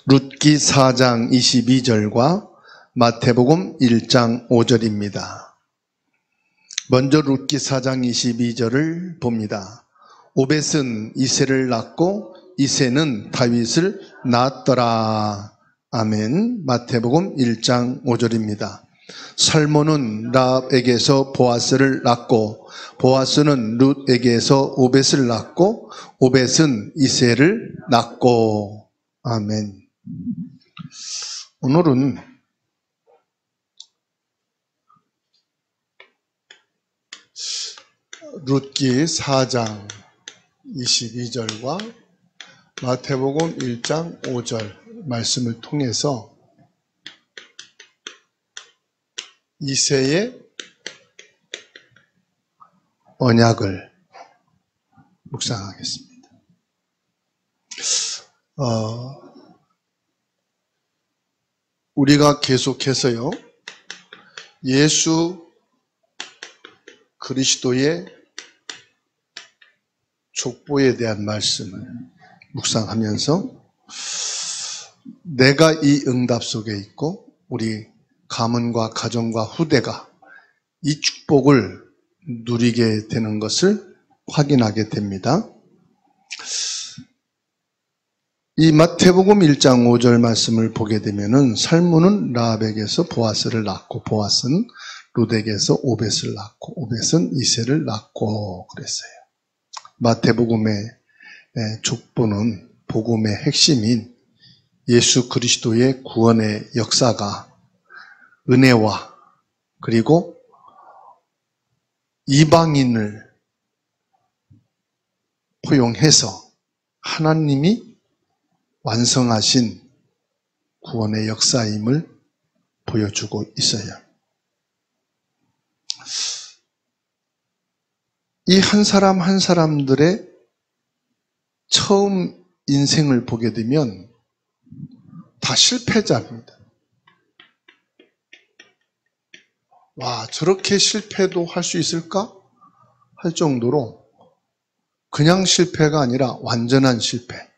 룻기 4장 22절과 마태복음 1장 5절입니다. 먼저 룻기 4장 22절을 봅니다. 오벳은 이새를 낳고 이새는 다윗을 낳았더라. 아멘. 마태복음 1장 5절입니다. 살몬은 라합에게서 보아스를 낳고 보아스는 룻에게서 오벳을 낳고 오벳은 이새를 낳고. 아멘. 오늘은 룻기 4장 22절과 마태복음 1장 5절 말씀을 통해서 이새의 언약을 묵상하겠습니다. 우리가 계속해서요, 예수 그리스도의 족보에 대한 말씀을 묵상하면서 내가 이 응답 속에 있고 우리 가문과 가정과 후대가 이 축복을 누리게 되는 것을 확인하게 됩니다. 이 마태복음 1장 5절 말씀을 보게 되면은 살몬은 라합에게서 보아스를 낳고 보아스는 룻에게서 오벳을 낳고 오벳은 이새를 낳고 그랬어요. 마태복음의 족보는 복음의 핵심인 예수 그리스도의 구원의 역사가 은혜와 그리고 이방인을 포용해서 하나님이 완성하신 구원의 역사임을 보여주고 있어요. 이 한 사람 한 사람들의 처음 인생을 보게 되면 다 실패자입니다. 와, 저렇게 실패도 할 수 있을까? 할 정도로 그냥 실패가 아니라 완전한 실패.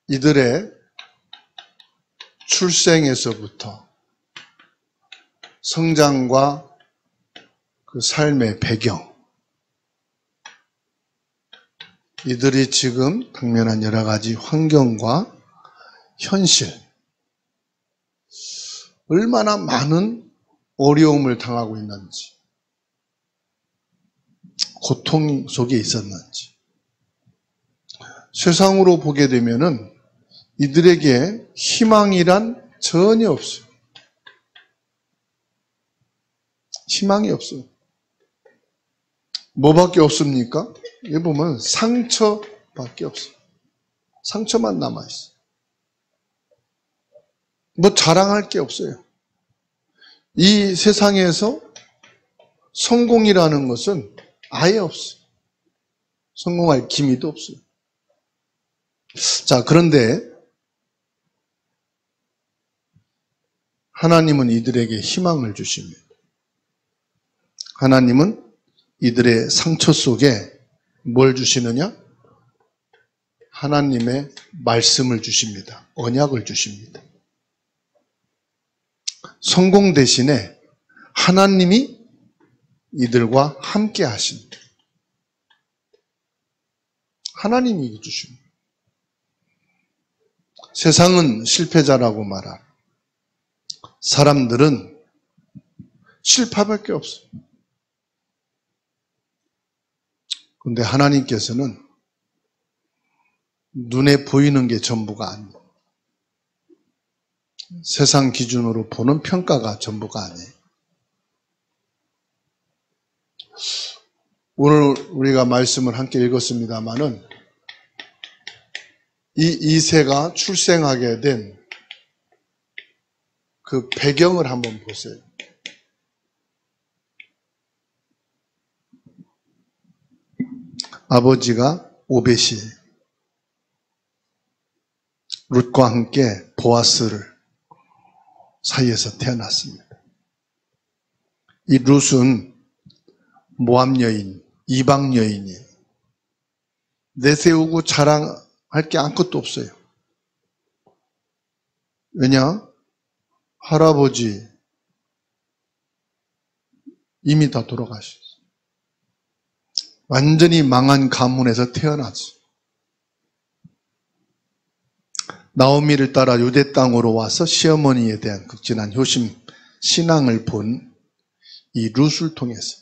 이들의 출생에서부터 성장과 그 삶의 배경, 이들이 지금 당면한 여러 가지 환경과 현실, 얼마나 많은 어려움을 당하고 있는지, 고통 속에 있었는지, 세상으로 보게 되면은 이들에게 희망이란 전혀 없어요. 희망이 없어요. 뭐밖에 없습니까? 여기 보면 상처밖에 없어요. 상처만 남아있어요. 뭐 자랑할 게 없어요. 이 세상에서 성공이라는 것은 아예 없어요. 성공할 기미도 없어요. 자, 그런데 하나님은 이들에게 희망을 주십니다. 하나님은 이들의 상처 속에 뭘 주시느냐? 하나님의 말씀을 주십니다. 언약을 주십니다. 성공 대신에 하나님이 이들과 함께 하십니다. 하나님이 주십니다. 세상은 실패자라고 말하고 사람들은 실패밖에 없어요. 그런데 하나님께서는 눈에 보이는 게 전부가 아니에요. 세상 기준으로 보는 평가가 전부가 아니에요. 오늘 우리가 말씀을 함께 읽었습니다마는 이 이새가 출생하게 된 그 배경을 한번 보세요. 아버지가 오벳이 룻과 함께 보아스를 사이에서 태어났습니다. 이 룻은 모압 여인, 이방 여인이에요. 내세우고 자랑할 게 아무것도 없어요. 왜냐? 할아버지 이미 다 돌아가셨어요. 완전히 망한 가문에서 태어났어요. 나오미를 따라 유대 땅으로 와서 시어머니에 대한 극진한 효심, 신앙을 본 이 룻을 통해서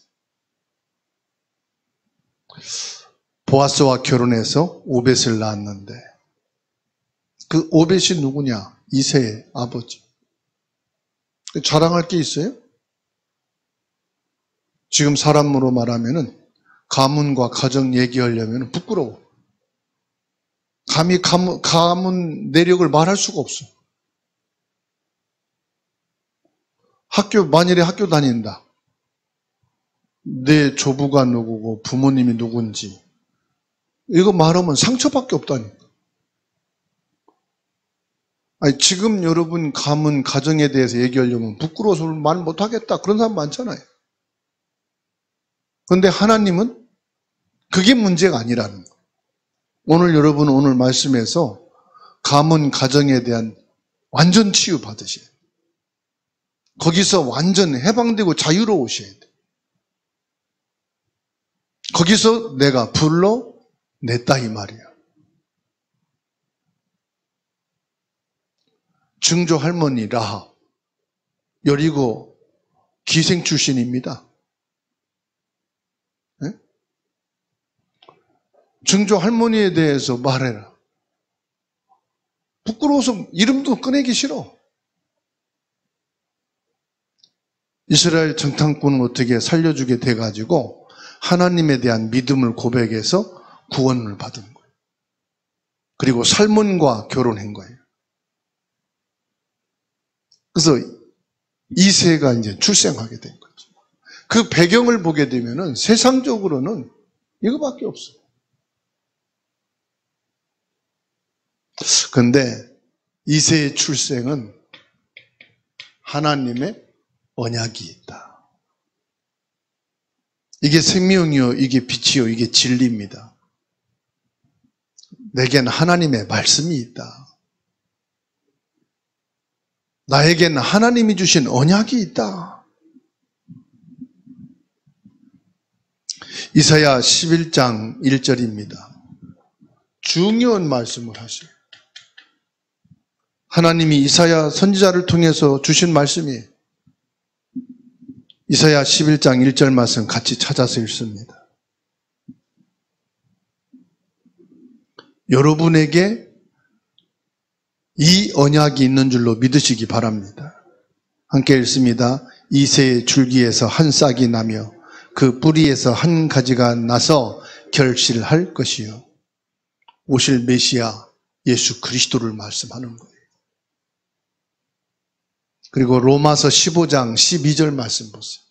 보아스와 결혼해서 오벳을 낳았는데 그 오벳이 누구냐? 이새의 아버지. 자랑할 게 있어요? 지금 사람으로 말하면은 가문과 가정 얘기하려면 부끄러워. 감히 가문 내력을 말할 수가 없어. 만일에 학교 다닌다. 내 조부가 누구고 부모님이 누군지 이거 말하면 상처밖에 없다니까. 아니, 지금 여러분 가문, 가정에 대해서 얘기하려면 부끄러워서 말 못하겠다 그런 사람 많잖아요. 그런데 하나님은 그게 문제가 아니라는 거예요. 오늘 여러분 오늘 말씀에서 가문, 가정에 대한 완전 치유 받으셔야 돼요. 거기서 완전 해방되고 자유로우셔야 돼요. 거기서 내가 불러냈다 이 말이에요. 증조 할머니 라합, 여리고 기생 출신입니다. 네? 증조 할머니에 대해서 말해라. 부끄러워서 이름도 꺼내기 싫어. 이스라엘 정탐꾼은 어떻게 살려주게 돼가지고 하나님에 대한 믿음을 고백해서 구원을 받은 거예요. 그리고 살몬과 결혼한 거예요. 그래서 이새가 이제 출생하게 된 거죠. 그 배경을 보게 되면은 세상적으로는 이거밖에 없어요. 그런데 이새의 출생은 하나님의 언약이 있다. 이게 생명이요, 이게 빛이요, 이게 진리입니다. 내겐 하나님의 말씀이 있다. 나에겐 하나님이 주신 언약이 있다. 이사야 11장 1절입니다. 중요한 말씀을 하셔요. 하나님이 이사야 선지자를 통해서 주신 말씀이에요. 이사야 11장 1절 말씀 같이 찾아서 읽습니다. 여러분에게 이 언약이 있는 줄로 믿으시기 바랍니다. 함께 읽습니다. 이새의 줄기에서 한 싹이 나며 그 뿌리에서 한 가지가 나서 결실할 것이요. 오실 메시아 예수 그리스도를 말씀하는 거예요. 그리고 로마서 15장 12절 말씀 보세요.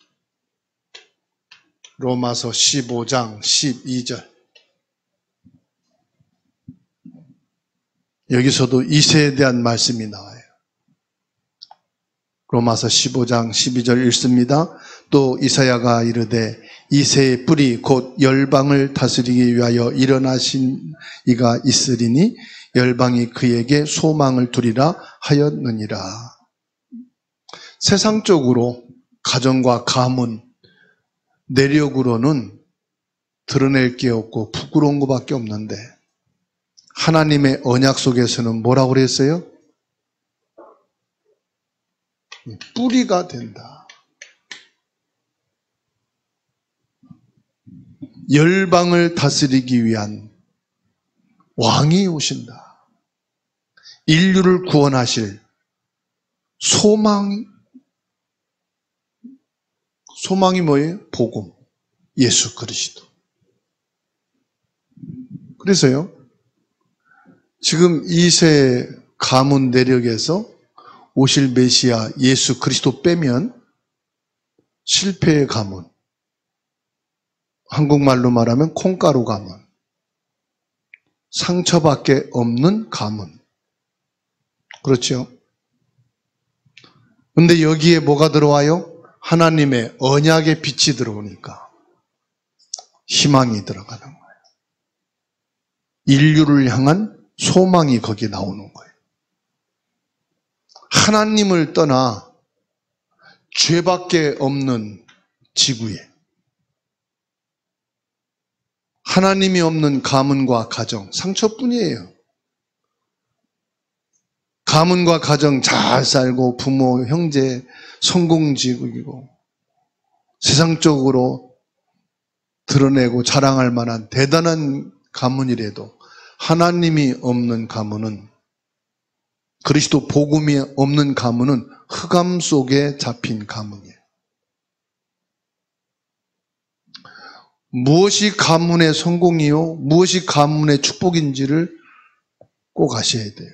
로마서 15장 12절. 여기서도 이새에 대한 말씀이 나와요. 로마서 15장 12절 읽습니다. 또 이사야가 이르되 이새의 뿌리 곧 열방을 다스리기 위하여 일어나신 이가 있으리니 열방이 그에게 소망을 두리라 하였느니라. 세상적으로 가정과 가문, 내력으로는 드러낼 게 없고 부끄러운 것밖에 없는데 하나님의 언약 속에서는 뭐라고 그랬어요? 뿌리가 된다. 열방을 다스리기 위한 왕이 오신다. 인류를 구원하실 소망이 뭐예요? 복음, 예수 그리스도. 그래서요, 지금 이세 가문 내력에서 오실 메시아 예수 그리스도 빼면 실패의 가문, 한국말로 말하면 콩가루 가문, 상처밖에 없는 가문. 그렇죠? 근데 여기에 뭐가 들어와요? 하나님의 언약의 빛이 들어오니까 희망이 들어가는 거예요. 인류를 향한 소망이 거기에 나오는 거예요. 하나님을 떠나 죄밖에 없는 지구에 하나님이 없는 가문과 가정, 상처뿐이에요. 가문과 가정 잘 살고 부모, 형제, 성공지국이고 세상적으로 드러내고 자랑할 만한 대단한 가문이라도 하나님이 없는 가문은, 그리스도 복음이 없는 가문은 흑암 속에 잡힌 가문이에요. 무엇이 가문의 성공이요, 무엇이 가문의 축복인지를 꼭 아셔야 돼요.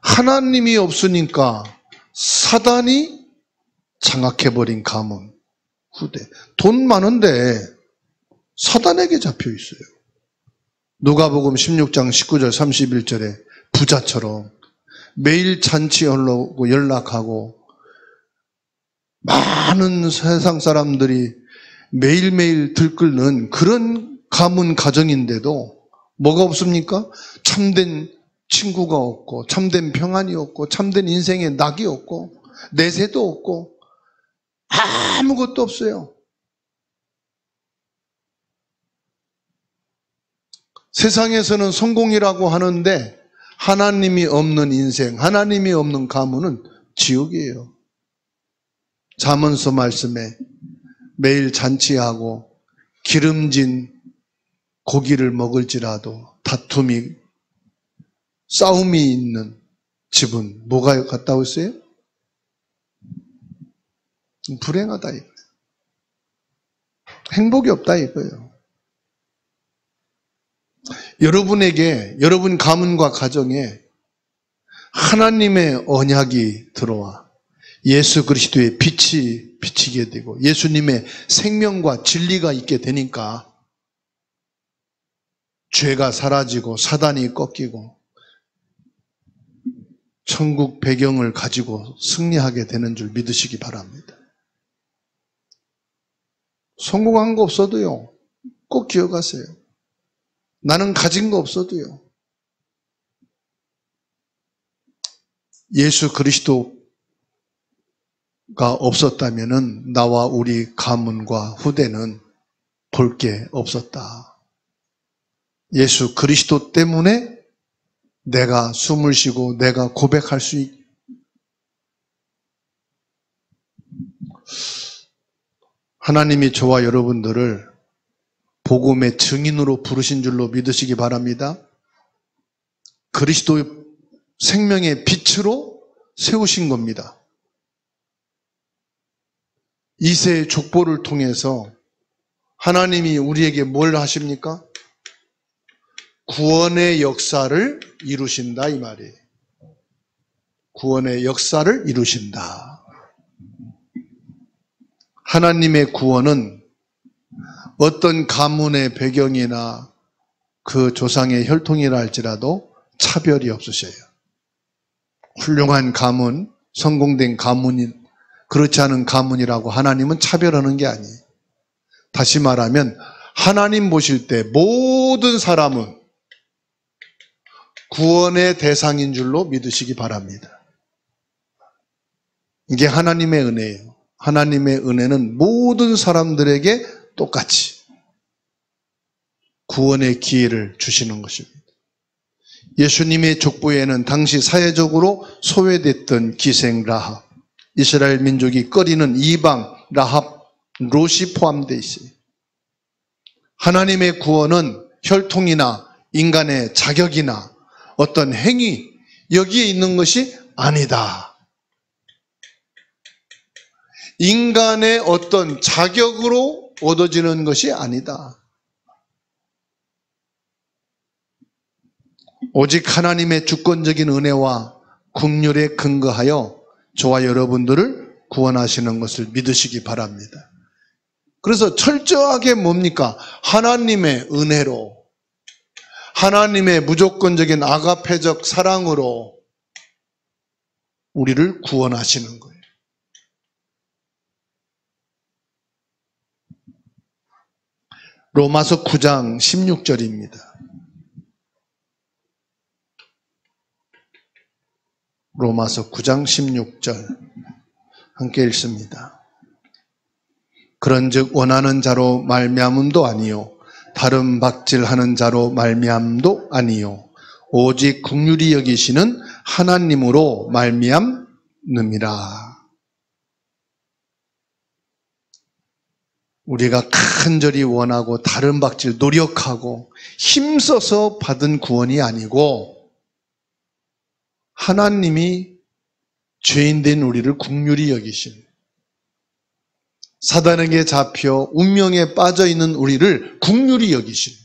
하나님이 없으니까 사단이 장악해버린 가문, 후대. 돈 많은데 사단에게 잡혀 있어요. 누가복음 16장 19절 31절에 부자처럼 매일 잔치하려고 연락하고 많은 세상 사람들이 매일매일 들끓는 그런 가문 가정인데도 뭐가 없습니까? 참된 친구가 없고, 참된 평안이 없고, 참된 인생의 낙이 없고, 내세도 없고, 아무것도 없어요. 세상에서는 성공이라고 하는데 하나님이 없는 인생, 하나님이 없는 가문은 지옥이에요. 잠언서 말씀에 매일 잔치하고 기름진 고기를 먹을지라도 다툼이, 싸움이 있는 집은 뭐가 갔다 오세요? 불행하다 이거예요. 행복이 없다 이거예요. 여러분에게, 여러분 가문과 가정에 하나님의 언약이 들어와 예수 그리스도의 빛이 비치게 되고 예수님의 생명과 진리가 있게 되니까 죄가 사라지고 사단이 꺾이고 천국 배경을 가지고 승리하게 되는 줄 믿으시기 바랍니다. 성공한 거 없어도요, 꼭 기억하세요. 나는 가진 거 없어도요, 예수 그리스도가 없었다면은 나와 우리 가문과 후대는 볼 게 없었다. 예수 그리스도 때문에 내가 숨을 쉬고 내가 고백할 수 하나님이 저와 여러분들을 복음의 증인으로 부르신 줄로 믿으시기 바랍니다. 그리스도의 생명의 빛으로 세우신 겁니다. 이세의 족보를 통해서 하나님이 우리에게 뭘 하십니까? 구원의 역사를 이루신다 이 말이에요. 구원의 역사를 이루신다. 하나님의 구원은 어떤 가문의 배경이나 그 조상의 혈통이라 할지라도 차별이 없으셔요. 훌륭한 가문, 성공된 가문인, 그렇지 않은 가문이라고 하나님은 차별하는 게 아니에요. 다시 말하면 하나님 보실 때 모든 사람은 구원의 대상인 줄로 믿으시기 바랍니다. 이게 하나님의 은혜예요. 하나님의 은혜는 모든 사람들에게 똑같이 구원의 기회를 주시는 것입니다. 예수님의 족보에는 당시 사회적으로 소외됐던 기생 라합, 이스라엘 민족이 꺼리는 이방 라합, 롯이 포함되어 있어요. 하나님의 구원은 혈통이나 인간의 자격이나 어떤 행위, 여기에 있는 것이 아니다. 인간의 어떤 자격으로 얻어지는 것이 아니다. 오직 하나님의 주권적인 은혜와 긍휼에 근거하여 저와 여러분들을 구원하시는 것을 믿으시기 바랍니다. 그래서 철저하게 뭡니까? 하나님의 은혜로, 하나님의 무조건적인 아가페적 사랑으로 우리를 구원하시는 거예요. 로마서 9장 16절입니다. 로마서 9장 16절 함께 읽습니다. 그런즉 원하는 자로 말미암음도 아니요 다른 박질하는 자로 말미암음도 아니요 오직 긍휼히 여기시는 하나님으로 말미암음이라. 우리가 간절히 원하고 다른 박질 노력하고 힘써서 받은 구원이 아니고 하나님이 죄인된 우리를 긍휼히 여기신, 사단에게 잡혀 운명에 빠져있는 우리를 긍휼히 여기신,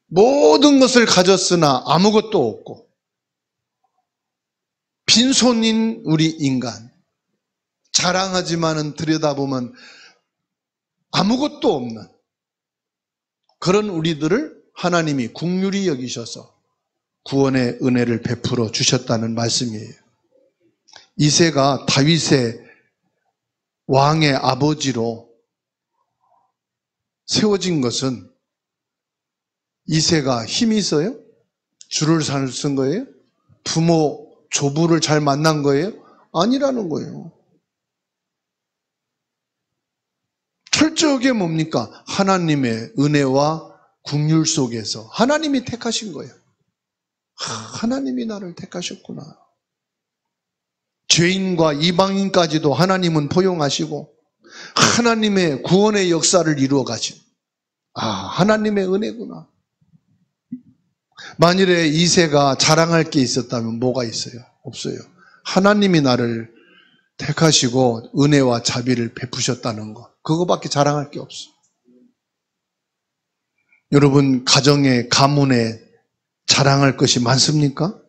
모든 것을 가졌으나 아무것도 없고 빈손인 우리 인간, 자랑하지만은 들여다보면 아무것도 없는 그런 우리들을 하나님이 긍휼히 여기셔서 구원의 은혜를 베풀어 주셨다는 말씀이에요. 이새가 다윗의 왕의 아버지로 세워진 것은 이새가 힘이 있어요? 줄을 잘 쓴 거예요? 부모, 조부를 잘 만난 거예요? 아니라는 거예요. 철저하게 뭡니까? 하나님의 은혜와 긍휼 속에서 하나님이 택하신 거예요. 하나님이 나를 택하셨구나. 죄인과 이방인까지도 하나님은 포용하시고 하나님의 구원의 역사를 이루어 가신, 하나님의 은혜구나. 만일에 이새가 자랑할 게 있었다면 뭐가 있어요? 없어요. 하나님이 나를 택하시고 은혜와 자비를 베푸셨다는 것, 그거밖에 자랑할 게 없어. 여러분 가정에, 가문에 자랑할 것이 많습니까?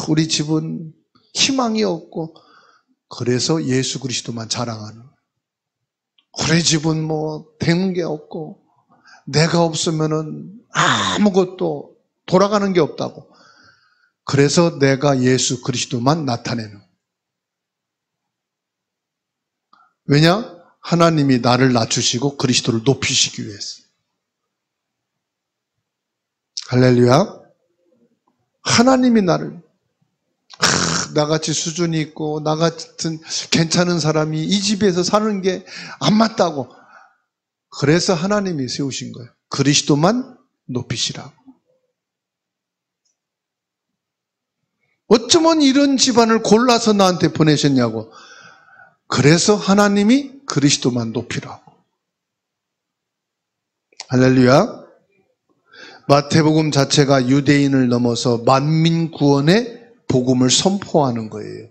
우리 집은 희망이 없고 그래서 예수 그리스도만 자랑하는, 우리 집은 뭐 되는 게 없고 내가 없으면은 아무것도 돌아가는 게 없다고, 그래서 내가 예수 그리스도만 나타내는. 왜냐? 하나님이 나를 낮추시고 그리스도를 높이시기 위해서. 할렐루야. 하나님이 나를, 나같이 수준이 있고 나같은 괜찮은 사람이 이 집에서 사는 게 안 맞다고, 그래서 하나님이 세우신 거예요. 그리스도만 높이시라고. 어쩌면 이런 집안을 골라서 나한테 보내셨냐고. 그래서 하나님이 그리스도만 높이라고. 할렐루야. 마태복음 자체가 유대인을 넘어서 만민 구원의 복음을 선포하는 거예요.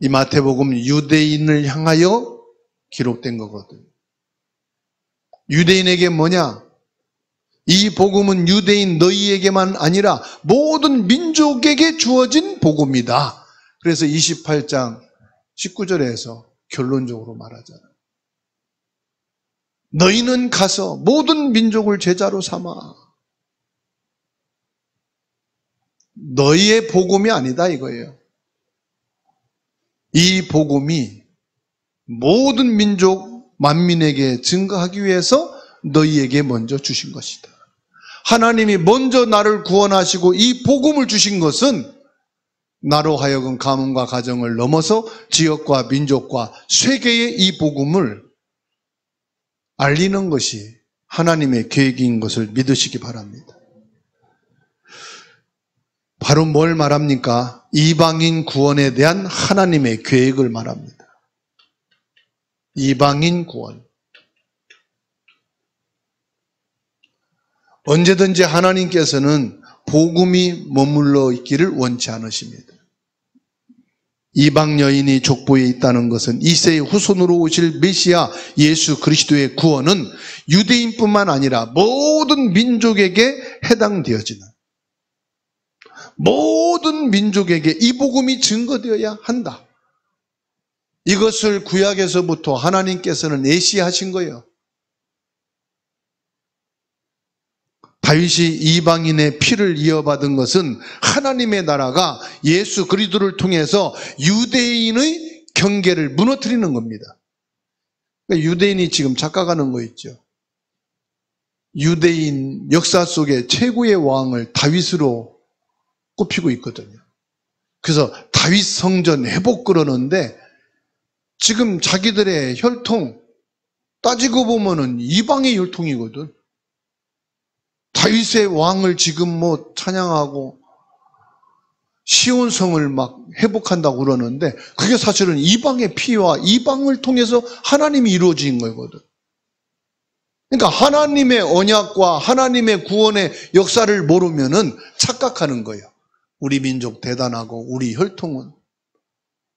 이 마태복음 유대인을 향하여 기록된 거거든요. 유대인에게 뭐냐? 이 복음은 유대인 너희에게만 아니라 모든 민족에게 주어진 복음이다. 그래서 28장 19절에서 결론적으로 말하잖아요. 너희는 가서 모든 민족을 제자로 삼아. 너희의 복음이 아니다 이거예요. 이 복음이 모든 민족 만민에게 증거하기 위해서 너희에게 먼저 주신 것이다. 하나님이 먼저 나를 구원하시고 이 복음을 주신 것은 나로 하여금 가문과 가정을 넘어서 지역과 민족과 세계에 이 복음을 알리는 것이 하나님의 계획인 것을 믿으시기 바랍니다. 바로 뭘 말합니까? 이방인 구원에 대한 하나님의 계획을 말합니다. 이방인 구원. 언제든지 하나님께서는 복음이 머물러 있기를 원치 않으십니다. 이방 여인이 족보에 있다는 것은 이새의 후손으로 오실 메시아 예수 그리스도의 구원은 유대인뿐만 아니라 모든 민족에게 해당되어지는, 모든 민족에게 이 복음이 증거되어야 한다. 이것을 구약에서부터 하나님께서는 예시하신 거예요. 다윗이 이방인의 피를 이어받은 것은 하나님의 나라가 예수 그리스도를 통해서 유대인의 경계를 무너뜨리는 겁니다. 그러니까 유대인이 지금 착각하는 거 있죠. 유대인 역사 속에 최고의 왕을 다윗으로 꼽히고 있거든요. 그래서 다윗 성전 회복 그러는데 지금 자기들의 혈통 따지고 보면은 이방의 혈통이거든. 다윗의 왕을 지금 뭐 찬양하고 시온성을 막 회복한다고 그러는데 그게 사실은 이방의 피와 이방을 통해서 하나님이 이루어진 거거든. 그러니까 하나님의 언약과 하나님의 구원의 역사를 모르면은 착각하는 거예요. 우리 민족 대단하고 우리 혈통은,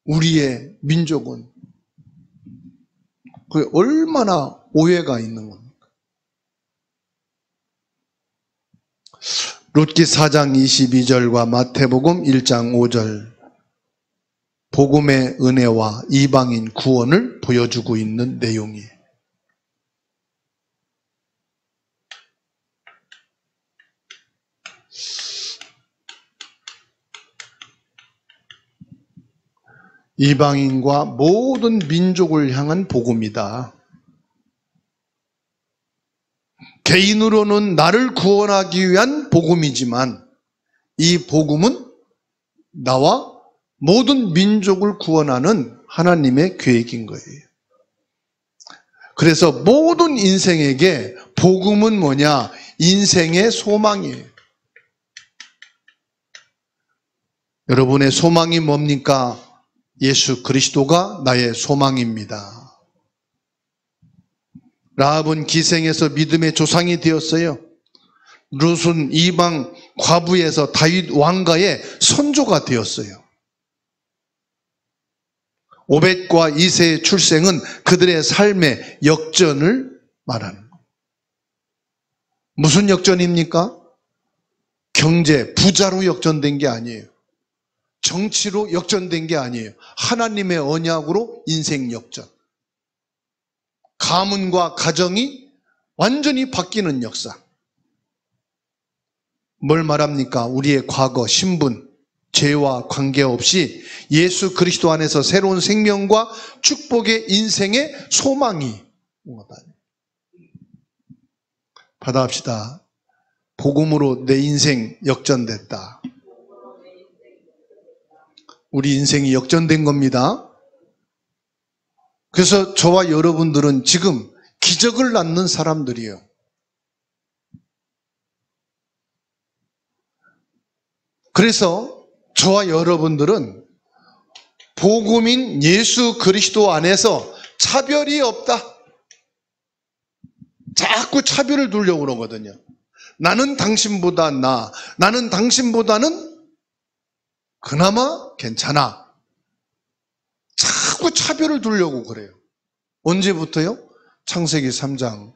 우리의 민족은 그게 얼마나 오해가 있는 겁니까? 룻기 4장 22절과 마태복음 1장 5절, 복음의 은혜와 이방인 구원을 보여주고 있는 내용이에요. 이방인과 모든 민족을 향한 복음이다. 개인으로는 나를 구원하기 위한 복음이지만 이 복음은 나와 모든 민족을 구원하는 하나님의 계획인 거예요. 그래서 모든 인생에게 복음은 뭐냐? 인생의 소망이에요. 여러분의 소망이 뭡니까? 예수 그리스도가 나의 소망입니다. 라합은 기생에서 믿음의 조상이 되었어요. 룻은 이방 과부에서 다윗 왕가의 선조가 되었어요. 오벳과 이새의 출생은 그들의 삶의 역전을 말하는 거예요. 무슨 역전입니까? 경제, 부자로 역전된 게 아니에요. 정치로 역전된 게 아니에요. 하나님의 언약으로 인생 역전. 가문과 가정이 완전히 바뀌는 역사. 뭘 말합니까? 우리의 과거, 신분, 죄와 관계없이 예수 그리스도 안에서 새로운 생명과 축복의 인생의 소망이 받아합시다. 복음으로 내 인생 역전됐다. 우리 인생이 역전된 겁니다. 그래서 저와 여러분들은 지금 기적을 낳는 사람들이에요. 그래서 저와 여러분들은 복음인 예수 그리스도 안에서 차별이 없다. 자꾸 차별을 두려고 그러거든요. 나는 당신보다 나아. 나는 당신보다는 그나마 괜찮아. 자꾸 차별을 두려고 그래요. 언제부터요? 창세기 3장.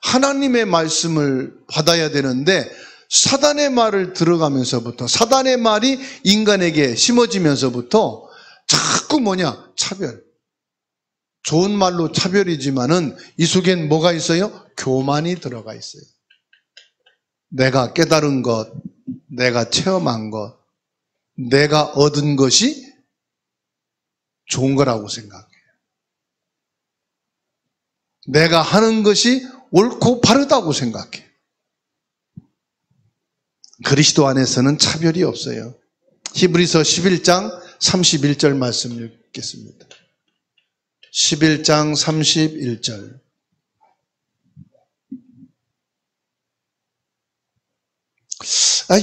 하나님의 말씀을 받아야 되는데 사단의 말을 들어가면서부터, 사단의 말이 인간에게 심어지면서부터 자꾸 뭐냐? 차별. 좋은 말로 차별이지만은 이 속엔 뭐가 있어요? 교만이 들어가 있어요. 내가 깨달은 것, 내가 체험한 것, 내가 얻은 것이 좋은 거라고 생각해요. 내가 하는 것이 옳고 바르다고 생각해요. 그리스도 안에서는 차별이 없어요. 히브리서 11장 31절 말씀 읽겠습니다. 11장 31절.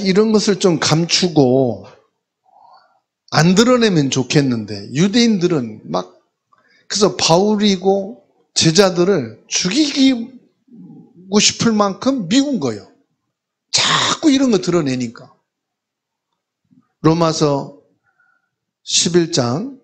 이런 것을 좀 감추고 안 드러내면 좋겠는데 유대인들은 막 그래서 바울이고 제자들을 죽이고 싶을 만큼 미운 거예요. 자꾸 이런 거 드러내니까. 로마서 11장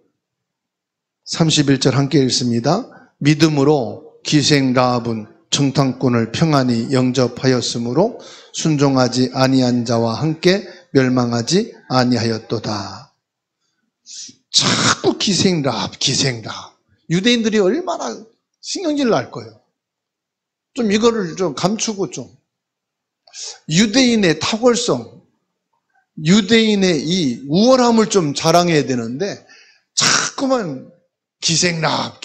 31절 함께 읽습니다. 믿음으로 기생 라합은 정탐꾼을 평안히 영접하였으므로 순종하지 아니한 자와 함께 멸망하지 아니하였도다. 자꾸 기생 라합. 유대인들이 얼마나 신경질 날 거예요. 좀 이거를 좀 감추고 좀 유대인의 탁월성, 유대인의 이 우월함을 좀 자랑해야 되는데 자꾸만 기생 라합.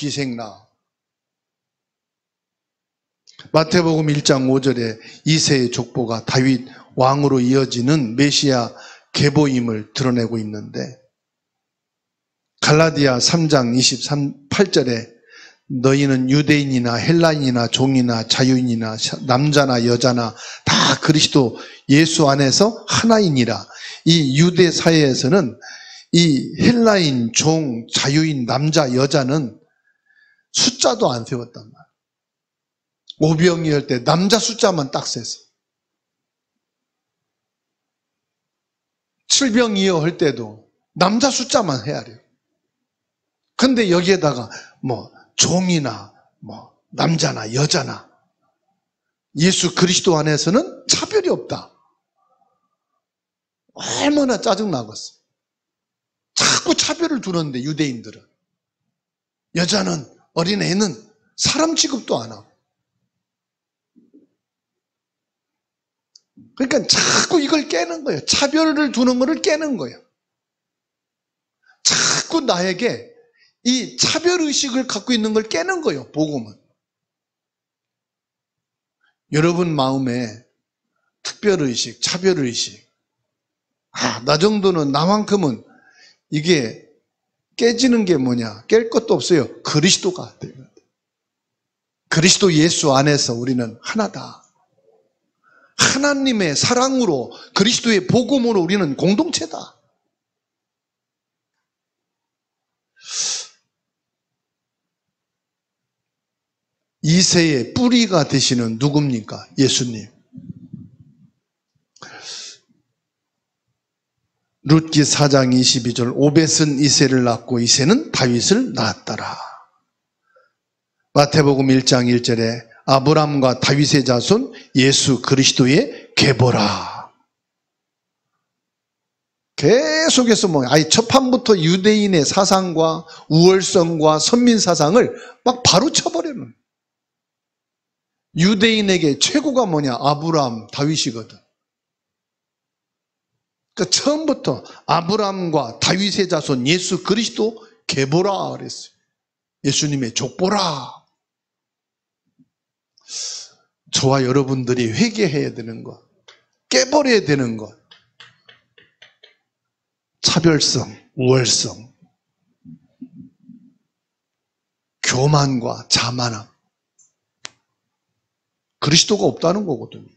마태복음 1장 5절에 이새의 족보가 다윗 왕으로 이어지는 메시아 계보임을 드러내고 있는데, 갈라디아 3장 28절에 너희는 유대인이나 헬라인이나 종이나 자유인이나 남자나 여자나 다 그리스도 예수 안에서 하나이니라. 이 유대 사회에서는 이 헬라인, 종, 자유인, 남자, 여자는 숫자도 안 세웠단 말이에요. 오병이 할 때 남자 숫자만 딱 셌어. 칠병이어 할 때도 남자 숫자만 헤아려요. 근데 여기에다가 종이나 남자나 여자나 예수 그리스도 안에서는 차별이 없다. 얼마나 짜증나겠어. 자꾸 차별을 두는데 유대인들은. 여자는, 어린애는 사람 취급도 안 하고. 그러니까 자꾸 이걸 깨는 거예요. 차별을 두는 거를 깨는 거예요. 자꾸 나에게 이 차별의식을 갖고 있는 걸 깨는 거예요, 복음은. 여러분 마음에 특별의식, 차별의식, 나 정도는, 나만큼은 이게 깨지는 게 뭐냐? 깰 것도 없어요. 그리스도가 돼요. 그리스도 예수 안에서 우리는 하나다. 하나님의 사랑으로, 그리스도의 복음으로 우리는 공동체다. 이새의 뿌리가 되시는 누굽니까? 예수님. 룻기 4장 22절, 오벳은 이새를 낳고 이새는 다윗을 낳았더라. 마태복음 1장 1절에 아브람과 다윗의 자손 예수 그리스도의 계보라. 계속해서 아예 첫판부터 유대인의 사상과 우월성과 선민 사상을 막 바로 쳐버리는. 유대인에게 최고가 뭐냐? 아브람, 다윗이거든. 그러니까 처음부터 아브람과 다윗의 자손 예수 그리스도 계보라 그랬어요. 예수님의 족보라. 저와 여러분들이 회개해야 되는 것, 깨버려야 되는 것, 차별성, 우월성, 교만과 자만함, 그리스도가 없다는 거거든요.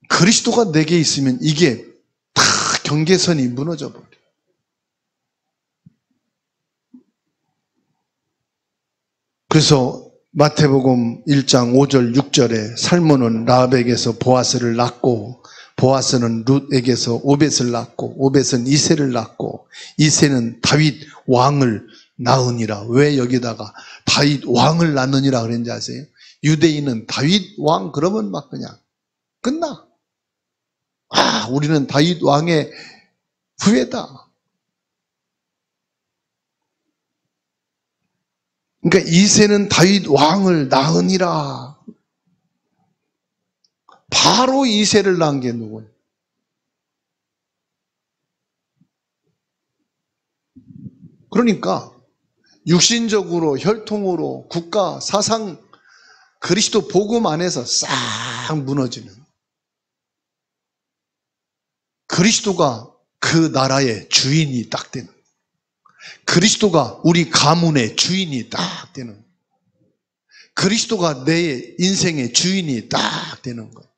그리스도가 내게 있으면 이게 다 경계선이 무너져 버려요. 그래서 마태복음 1장 5절 6절에 살몬은 라합에게서 보아스를 낳고, 보아스는 룻에게서 오벳을 낳고, 오벳은 이새를 낳고, 이새는 다윗 왕을 낳으니라. 왜 여기다가 다윗 왕을 낳느니라 그랬는지 아세요? 유대인은 다윗 왕 그러면 막 그냥 끝나. 우리는 다윗 왕의 후예다. 그러니까 이새는 다윗 왕을 낳으니라. 바로 이새를 낳은 게 누구예요? 그러니까 육신적으로, 혈통으로, 국가, 사상, 그리스도 복음 안에서 싹 무너지는, 그리스도가 그 나라의 주인이 딱 되는, 그리스도가 우리 가문의 주인이 딱 되는, 그리스도가 내 인생의 주인이 딱 되는 거예요.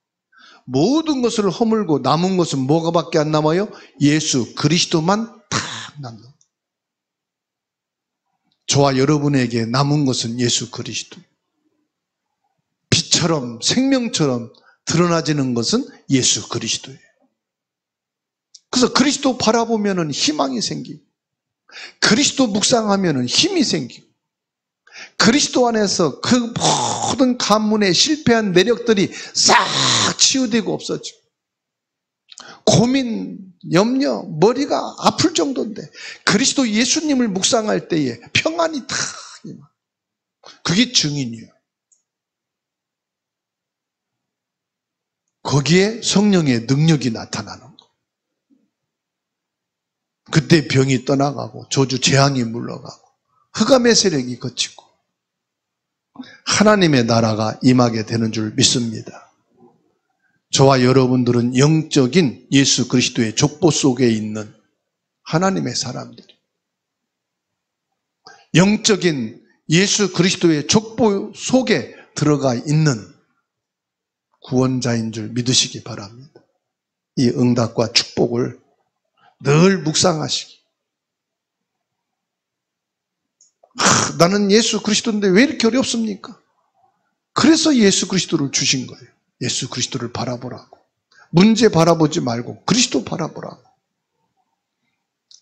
모든 것을 허물고 남은 것은 뭐가 밖에 안 남아요? 예수 그리스도만 딱 남는 거예요. 저와 여러분에게 남은 것은 예수 그리스도. 빛처럼, 생명처럼 드러나지는 것은 예수 그리스도예요. 그래서 그리스도 바라보면 희망이 생기고, 그리스도 묵상하면 힘이 생기고, 그리스도 안에서 그 모든 가문의 실패한 내력들이 싹 치유되고 없어지고, 고민, 염려, 머리가 아플 정도인데 그리스도 예수님을 묵상할 때에 평안이 다 임하. 그게 증인이에요. 거기에 성령의 능력이 나타나는 거. 그때 병이 떠나가고 저주 재앙이 물러가고 흑암의 세력이 거치고 하나님의 나라가 임하게 되는 줄 믿습니다. 저와 여러분들은 영적인 예수 그리스도의 족보 속에 있는 하나님의 사람들, 영적인 예수 그리스도의 족보 속에 들어가 있는 구원자인 줄 믿으시기 바랍니다. 이 응답과 축복을 늘 묵상하시기. 나는 예수 그리스도인데 왜 이렇게 어렵습니까? 그래서 예수 그리스도를 주신 거예요. 예수 그리스도를 바라보라고. 문제 바라보지 말고 그리스도 바라보라고.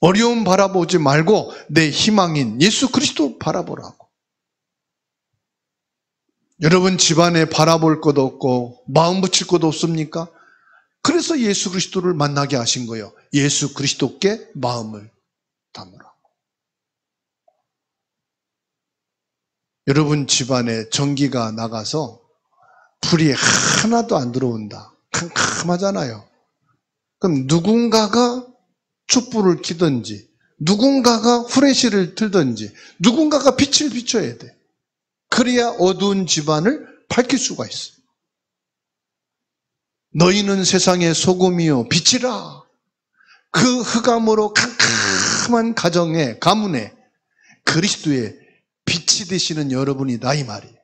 어려움 바라보지 말고 내 희망인 예수 그리스도 바라보라고. 여러분 집안에 바라볼 것도 없고 마음 붙일 것도 없습니까? 그래서 예수 그리스도를 만나게 하신 거예요. 예수 그리스도께 마음을 담으라고. 여러분 집안에 전기가 나가서 불이 하나도 안 들어온다. 캄캄하잖아요. 그럼 누군가가 촛불을 켜든지 누군가가 후레쉬를 틀든지 누군가가 빛을 비춰야 돼. 그래야 어두운 집안을 밝힐 수가 있어요. 너희는 세상의 소금이요 빛이라. 그 흑암으로 캄캄한 가정에 가문에 그리스도의 빛이 되시는 여러분이다 이 말이에요.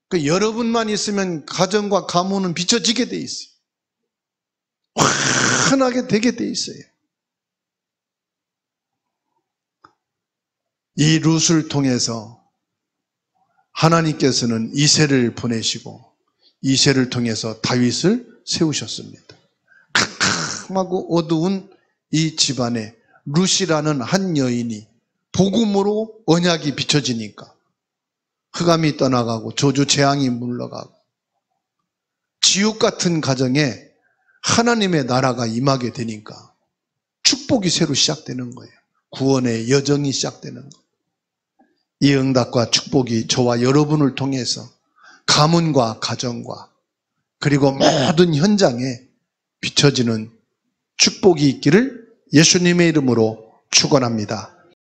그 여러분만 있으면 가정과 가문은 비춰지게 돼 있어요. 환하게 되게 돼 있어요. 이 룻을 통해서 하나님께서는 이새를 보내시고 이새를 통해서 다윗을 세우셨습니다. 캄캄하고 어두운 이 집안에 룻이라는 한 여인이 복음으로 언약이 비춰지니까 흑암이 떠나가고 저주 재앙이 물러가고 지옥 같은 가정에 하나님의 나라가 임하게 되니까 축복이 새로 시작되는 거예요. 구원의 여정이 시작되는 거예요. 이 응답과 축복이 저와 여러분을 통해서 가문과 가정과 그리고 모든 현장에 비춰지는 축복이 있기를 예수님의 이름으로 축원합니다.